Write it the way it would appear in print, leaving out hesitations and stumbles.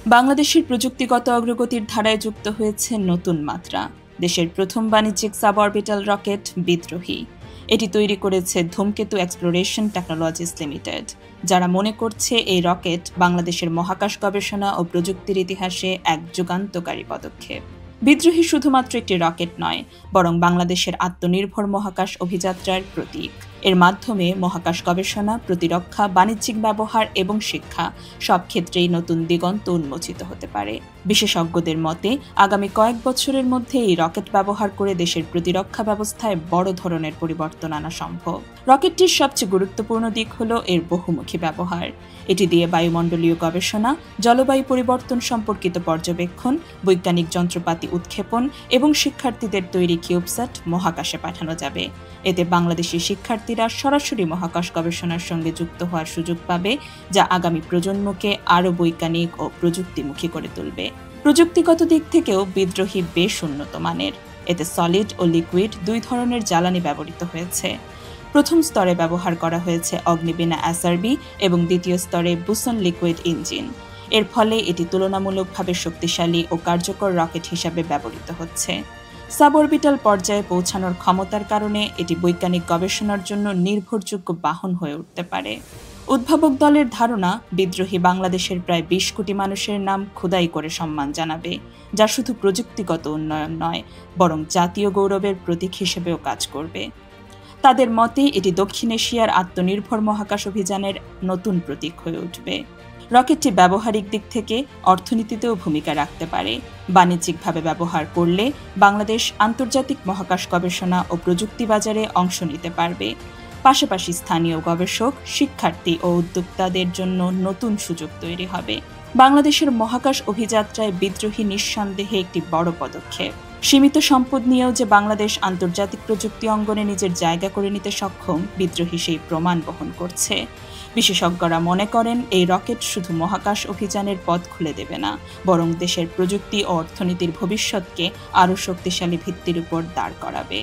বাংলাদেশের প্রযুক্তিগত অগ্রগতির ধারায় যুক্ত হয়েছে নতুন মাত্রা। দেশের প্রথম বাণিজ্যিক সাবঅরবিটাল রকেট বিদ্রোহী। এটি তৈরি করেছে ধূমকেতু এক্সপ্লোরেশন টেকনোলজিস লিমিটেড, যারা মনে করছে এই রকেট বাংলাদেশের মহাকাশ গবেষণা ও প্রযুক্তির ইতিহাসে এক যুগান্তকারী পদক্ষেপ। বিদ্রোহী শুধুমাত্র একটি রকেট নয়, বরং বাংলাদেশের আত্মনির্ভর মহাকাশ অভিযাত্রার প্রতীক। এর মাধ্যমে মহাকাশ গবেষণা, প্রতিরক্ষা, বাণিজ্যিক ব্যবহার এবং শিক্ষা সব ক্ষেত্রেই নতুন দিগন্ত উন্মোচিত হতে পারে। বিশেষজ্ঞদের মতে, আগামী কয়েক বছরের মধ্যে এই রকেট ব্যবহার করে দেশের প্রতিরক্ষা ব্যবস্থায় বড় ধরনের পরিবর্তন আনা সম্ভব। রকেটটির সবচেয়ে গুরুত্বপূর্ণ দিক হল এর বহুমুখী ব্যবহার। এটি দিয়ে বায়ুমণ্ডলীয় গবেষণা, জলবায়ু পরিবর্তন সম্পর্কিত পর্যবেক্ষণ, বৈজ্ঞানিক যন্ত্রপাতি উৎক্ষেপণ এবং শিক্ষার্থীদের তৈরি কিউবস্যাট মহাকাশে পাঠানো যাবে। এতে বাংলাদেশি শিক্ষার্থীরা সরাসরি মহাকাশ গবেষণার সঙ্গে যুক্ত হওয়ার সুযোগ পাবে, যা আগামী প্রজন্মকে আরও বৈজ্ঞানিক ও প্রযুক্তিমুখী করে তুলবে। প্রযুক্তিগত দিক থেকেও বিদ্রোহী বেশ উন্নত মানের। এতে সলিড ও লিকুইড দুই ধরনের জ্বালানি ব্যবহৃত হয়েছে। প্রথম স্তরে ব্যবহার করা হয়েছে অগ্নিবীণা SRB এবং দ্বিতীয় স্তরে বুসন লিকুইড ইঞ্জিন। এর ফলে এটি তুলনামূলকভাবে শক্তিশালী ও কার্যকর রকেট হিসাবে ব্যবহৃত হচ্ছে। সাবঅরবিটাল পর্যায়ে পৌঁছানোর ক্ষমতার কারণে এটি বৈজ্ঞানিক গবেষণার জন্য নির্ভরযোগ্য বাহন হয়ে উঠতে পারে। উদ্ভাবক দলের ধারণা, বিদ্রোহী বাংলাদেশের প্রায় 20 কোটি মানুষের নাম খোদাই করে সম্মান জানাবে, যা শুধু প্রযুক্তিগত উন্নয়ন নয়, বরং জাতীয় গৌরবের প্রতীক হিসেবেও কাজ করবে। তাদের মতে এটি দক্ষিণ এশিয়ার আত্মনির্ভর মহাকাশ অভিযানের নতুন প্রতীক হয়ে উঠবে। রকেটটি ব্যবহারিক দিক থেকে অর্থনীতিতেও ভূমিকা রাখতে পারে। বাণিজ্যিকভাবে ব্যবহার করলে বাংলাদেশ আন্তর্জাতিক মহাকাশ গবেষণা ও প্রযুক্তি বাজারে অংশ নিতে পারবে। পাশাপাশি স্থানীয় গবেষক, শিক্ষার্থী ও উদ্যোক্তাদের জন্য নতুন সুযোগ তৈরি হবে। বাংলাদেশের মহাকাশ অভিযাত্রায় বিদ্রোহী নিঃসন্দেহে একটি বড় পদক্ষেপ। সীমিত সম্পদ নিয়েও যে বাংলাদেশ আন্তর্জাতিক প্রযুক্তি অঙ্গনে নিজের জায়গা করে নিতে সক্ষম, বিদ্রোহী সেই প্রমাণ বহন করছে। বিশেষজ্ঞরা মনে করেন এই রকেট শুধু মহাকাশ অভিযানের পথ খুলে দেবে না, বরং দেশের প্রযুক্তি ও অর্থনীতির ভবিষ্যৎকে আরও শক্তিশালী ভিত্তির উপর দাঁড় করাবে।